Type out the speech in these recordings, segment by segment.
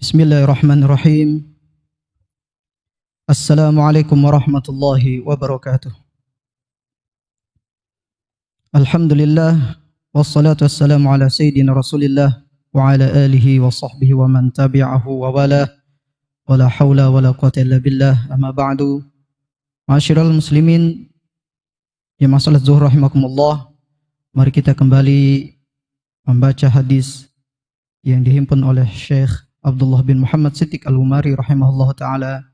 Bismillahirrahmanirrahim. Assalamualaikum warahmatullahi wabarakatuh. Alhamdulillah wassalatu wassalamu ala sayyidina Rasulillah wa ala alihi wa sahbihi wa man tabi'ahu wa wala wala haula wala quwwata illa billah. Amma ba'du. Ma'asyiral muslimin ya masalah zuhur rahimakumullah. Mari kita kembali membaca hadis yang dihimpun oleh Syekh Abdullah bin Muhammad Siddiq Al-Umari rahimahullah ta'ala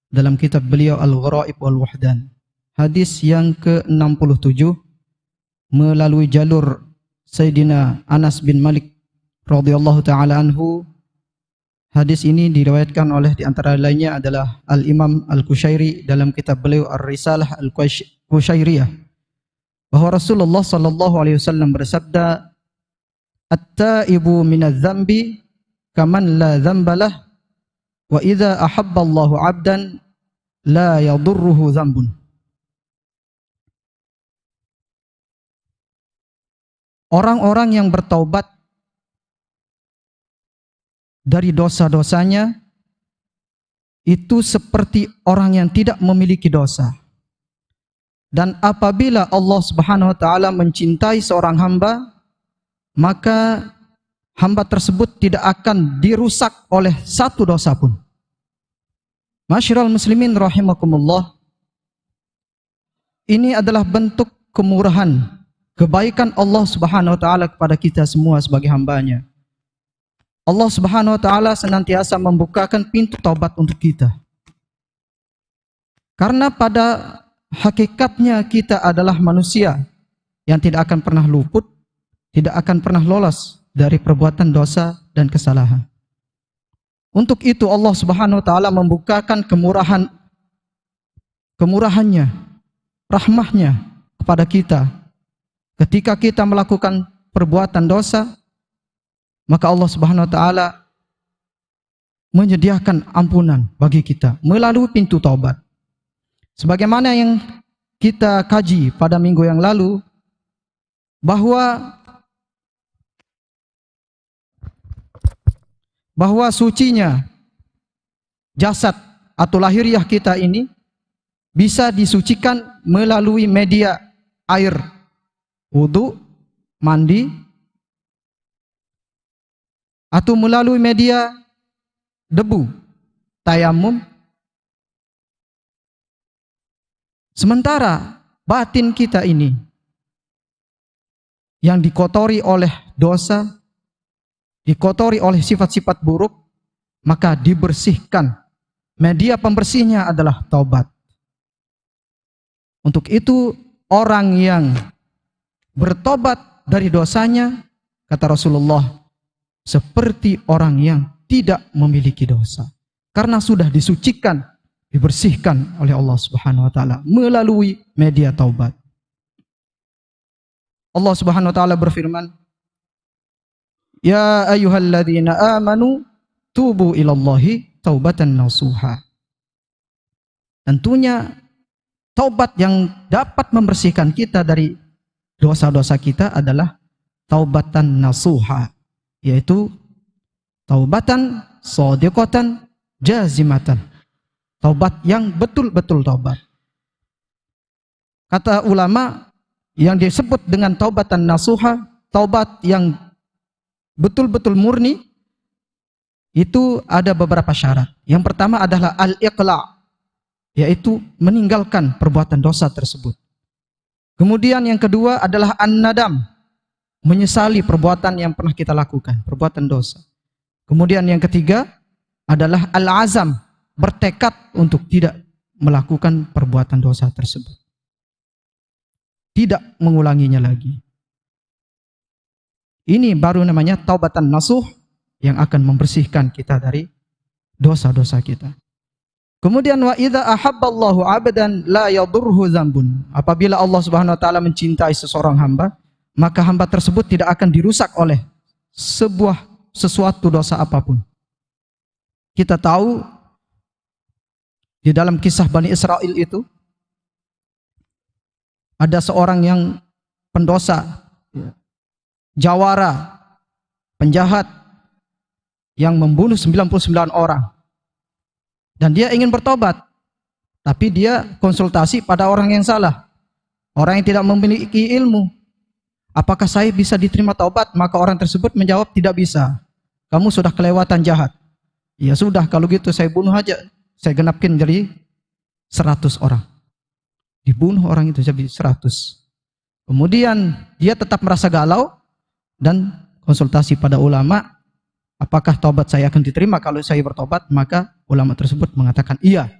dalam kitab beliau Al-Gharaib wal-Wahdan. Hadis yang ke-67 melalui jalur Sayyidina Anas bin Malik radhiyallahu ta'ala anhu. Hadis ini diriwayatkan oleh di antara lainnya adalah Al-Imam Al-Qushairi dalam kitab beliau Ar-Risalah Al-Qushairiyah, bahwa Rasulullah sallallahu alaihi wasallam bersabda, "At-taibu minadz-dzambi kaman la dzambalah wa idza ahabballahu 'abdan la yadurruhu dzambun." Orang-orang yang bertaubat dari dosa-dosanya itu seperti orang yang tidak memiliki dosa. Dan apabila Allah Subhanahu wa taala mencintai seorang hamba, maka hamba tersebut tidak akan dirusak oleh satu dosa pun. Masyiral muslimin rahimakumullah, ini adalah bentuk kemurahan, kebaikan Allah Subhanahu wa taala kepada kita semua sebagai hambanya. Allah Subhanahu wa taala senantiasa membukakan pintu taubat untuk kita. Karena pada hakikatnya kita adalah manusia yang tidak akan pernah luput, tidak akan pernah lolos dari perbuatan dosa dan kesalahan. Untuk itu Allah Subhanahu wa taala membukakan kemurahannya, rahmahnya kepada kita. Ketika kita melakukan perbuatan dosa, maka Allah Subhanahu wa taala menyediakan ampunan bagi kita melalui pintu taubat. Sebagaimana yang kita kaji pada minggu yang lalu, bahwa sucinya jasad atau lahiriah kita ini bisa disucikan melalui media air, wudu, mandi, atau melalui media debu, tayamum. Sementara batin kita ini yang dikotori oleh dosa, dikotori oleh sifat-sifat buruk, maka dibersihkan. Media pembersihnya adalah taubat. Untuk itu orang yang bertobat dari dosanya, kata Rasulullah, seperti orang yang tidak memiliki dosa, karena sudah disucikan, dibersihkan oleh Allah Subhanahu wa taala melalui media taubat. Allah Subhanahu wa taala berfirman, "Ya ayyuhalladzina amanu tubu ilallahi taubatan nasuha." Tentunya taubat yang dapat membersihkan kita dari dosa-dosa kita adalah taubatan nasuha, yaitu taubatan shadiqatan jazimatan, taubat yang betul-betul taubat. Kata ulama, yang disebut dengan taubatan nasuha, taubat yang betul-betul murni, itu ada beberapa syarat. Yang pertama adalah al-iqla', yaitu meninggalkan perbuatan dosa tersebut. Kemudian yang kedua adalah an-nadam, menyesali perbuatan yang pernah kita lakukan, perbuatan dosa. Kemudian yang ketiga adalah al-azam, bertekad untuk tidak melakukan perbuatan dosa tersebut, tidak mengulanginya lagi. Ini baru namanya taubatan nasuh, yang akan membersihkan kita dari dosa-dosa kita. Kemudian wa idza ahabballahu 'abdan la yadurruhu dzambun. Apabila Allah Subhanahu wa taala mencintai seseorang hamba, maka hamba tersebut tidak akan dirusak oleh sesuatu dosa apapun. Kita tahu di dalam kisah Bani Israel itu ada seorang yang pendosa, jawara, penjahat, yang membunuh 99 orang. Dan dia ingin bertobat, tapi dia konsultasi pada orang yang salah, orang yang tidak memiliki ilmu. Apakah saya bisa diterima taubat? Maka orang tersebut menjawab, tidak bisa. Kamu sudah kelewatan jahat. Ya sudah, kalau gitu saya bunuh aja. Saya genapkin jadi 100 orang. Dibunuh orang itu jadi 100. Kemudian dia tetap merasa galau dan konsultasi pada ulama, apakah taubat saya akan diterima kalau saya bertobat? Maka ulama tersebut mengatakan, iya,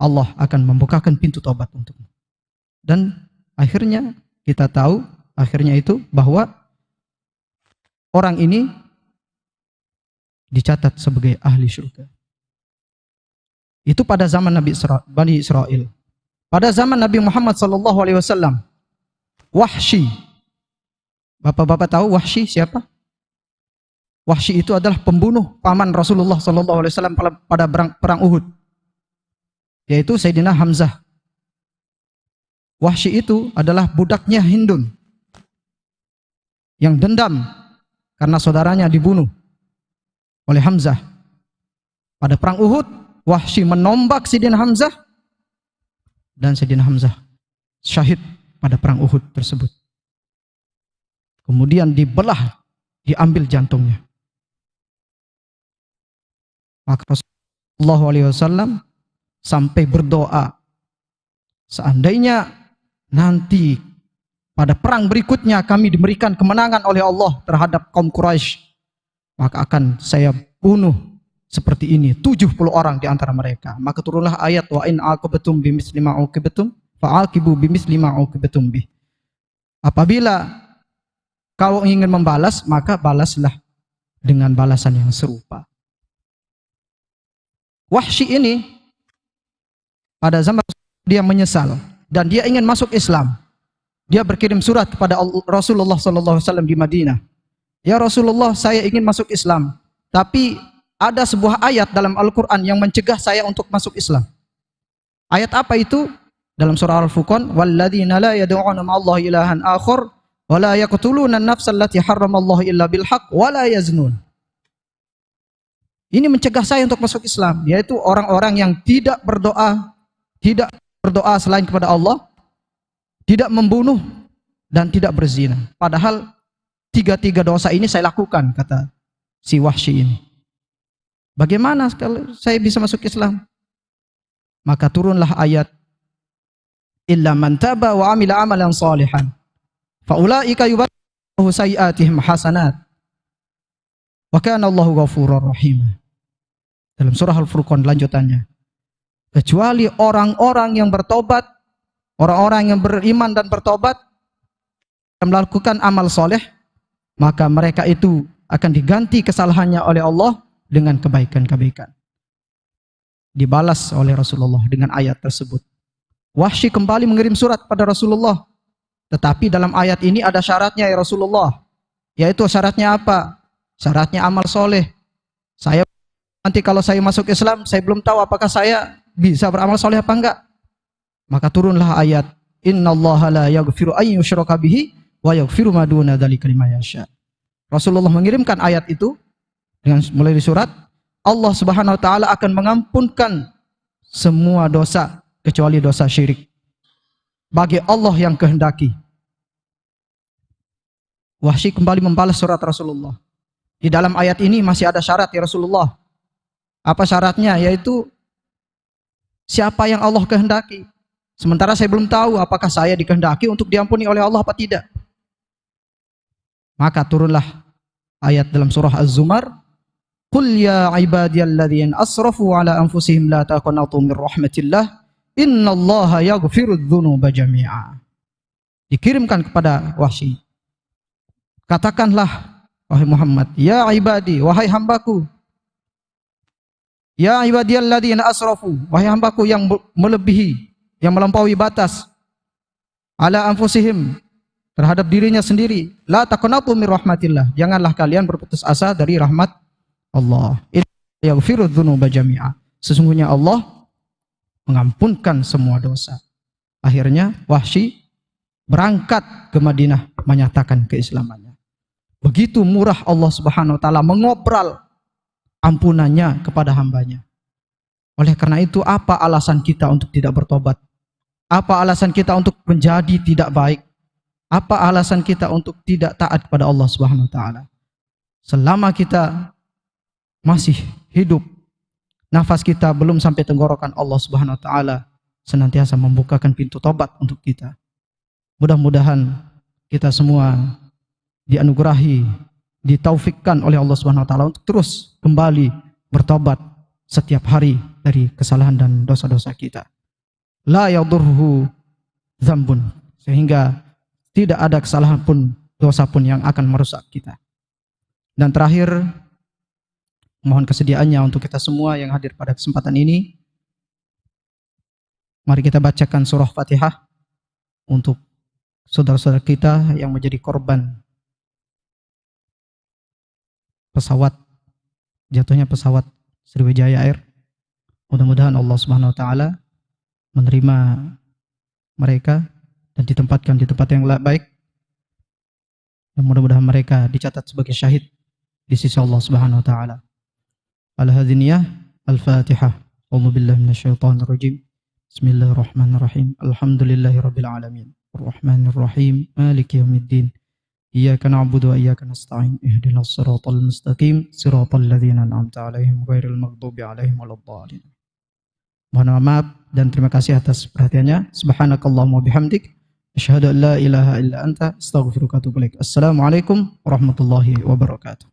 Allah akan membukakan pintu taubat untukmu. Dan akhirnya kita tahu, akhirnya itu bahwa orang ini dicatat sebagai ahli surga. Itu pada zaman Bani Israel. Pada zaman Nabi Muhammad SAW, Wahsy. Bapak-bapak tahu Wahsy siapa? Wahsy itu adalah pembunuh paman Rasulullah SAW pada perang Uhud, yaitu Sayyidina Hamzah. Wahsy itu adalah budaknya Hindun yang dendam karena saudaranya dibunuh oleh Hamzah. Pada perang Uhud, Wahsy menombak Sayyidina Hamzah dan Sayyidina Hamzah syahid pada perang Uhud tersebut. Kemudian dibelah, diambil jantungnya. Maka Rasulullah SAW sampai berdoa, seandainya nanti pada perang berikutnya kami diberikan kemenangan oleh Allah terhadap kaum Quraisy, maka akan saya bunuh seperti ini 70 orang di antara mereka. Maka turunlah ayat, wa in aqabtum bimisli ma uqibtum fa'aqibu bimisli ma uqibtum bih. Apabila kau ingin membalas, maka balaslah dengan balasan yang serupa. Wahsy ini pada zaman dia menyesal dan dia ingin masuk Islam. Dia berkirim surat kepada Rasulullah SAW di Madinah. Ya Rasulullah, saya ingin masuk Islam, tapi ada sebuah ayat dalam Al-Quran yang mencegah saya untuk masuk Islam. Ayat apa itu? Dalam surah Al-Furqan, walladzina la yad'una ma'allahi ilahan akhar wa la yaqtuluna an-nafsa allati harramallahu illa bil haqq wa la yaznun. Ini mencegah saya untuk masuk Islam, yaitu orang-orang yang tidak berdoa selain kepada Allah, tidak membunuh dan tidak berzina. Padahal tiga dosa ini saya lakukan, kata si Wahsy ini. Bagaimana kalau saya bisa masuk Islam? Maka turunlah ayat, illa man taba wa amila amalan salihan fa ulaika yubaddilu sayyi'atihim hasanat wa kana Allahu ghafurur rahim. Dalam surah Al-Furqan lanjutannya, kecuali orang-orang yang bertobat, orang-orang yang beriman dan bertobat dan melakukan amal soleh, maka mereka itu akan diganti kesalahannya oleh Allah dengan kebaikan-kebaikan. Dibalas oleh Rasulullah dengan ayat tersebut. Wahsy kembali mengirim surat pada Rasulullah, tetapi dalam ayat ini ada syaratnya ya Rasulullah, yaitu syaratnya apa? Syaratnya amal soleh. Saya nanti kalau saya masuk Islam, saya belum tahu apakah saya bisa beramal soleh apa enggak. Maka turunlah ayat, innallaha la yaghfiru an yushraka bihi wa yaghfiru ma duna dzalika liman yasha. Rasulullah mengirimkan ayat itu dengan mulai di surat, Allah Subhanahu wa taala akan mengampunkan semua dosa kecuali dosa syirik bagi Allah yang kehendaki. Wahsy kembali membalas surat Rasulullah. Di dalam ayat ini masih ada syarat ya Rasulullah. Apa syaratnya? Yaitu siapa yang Allah kehendaki. Sementara saya belum tahu apakah saya dikehendaki untuk diampuni oleh Allah apa tidak. Maka turunlah ayat dalam surah Az-Zumar, qul ya ibadiyalladzina asrafu ala anfusihim la taqnatu min rahmatillah innallaha yaghfirudz dzunuba jami'a. Dikirimkan kepada Wahsy. Katakanlah wahai Muhammad, ya ibadi, wahai hambaku, ya ibadiyalladzina asrafu, wahai hambaku yang melebihi, yang melampaui batas, ala anfusihim, terhadap dirinya sendiri, la taqnatu min rahmatillah, janganlah kalian berputus asa dari rahmat Allah. Yaghfirudz dzunuba jami'a. Sesungguhnya Allah mengampunkan semua dosa. Akhirnya Wahsy berangkat ke Madinah menyatakan keislamannya. Begitu murah Allah Subhanahu wa taala mengobral ampunannya kepada hambanya. Oleh karena itu, apa alasan kita untuk tidak bertobat? Apa alasan kita untuk menjadi tidak baik? Apa alasan kita untuk tidak taat kepada Allah Subhanahu wa taala? Selama kita masih hidup, nafas kita belum sampai tenggorokan, Allah Subhanahu wa taala senantiasa membukakan pintu tobat untuk kita. Mudah-mudahan kita semua dianugerahi, ditaufikkan oleh Allah Subhanahu wa taala untuk terus kembali bertobat setiap hari dari kesalahan dan dosa-dosa kita. La yadurruhu dzambun, sehingga tidak ada kesalahan pun, dosa pun yang akan merusak kita. Dan terakhir, mohon kesediaannya untuk kita semua yang hadir pada kesempatan ini, mari kita bacakan surah Fatihah untuk saudara-saudara kita yang menjadi korban pesawat, jatuhnya pesawat Sriwijaya Air. Mudah-mudahan Allah Subhanahu wa taala menerima mereka dan ditempatkan di tempat yang baik, dan mudah-mudahan mereka dicatat sebagai syahid di sisi Allah Subhanahu wa taala. Al-hadiniyah Al-Fatihah. A'udzu billahi minasyaitonir rajim. Bismillahirrahmanirrahim. Alhamdulillahirabbil alamin. Arrahmanir rahim. Maliki yaumiddin. Iyyaka na'budu wa iyyaka nasta'in. Ihdinas siratal mustaqim. Siratal ladzina an'amta 'alaihim ghairil maghdubi 'alaihim waladdallin. Mohon maaf dan terima kasih atas perhatiannya. Subhanakallahumma bihamdik, asyhadu an la ilaha illa anta, astaghfiruka wa atubu ilaik. Assalamualaikum warahmatullahi wabarakatuh.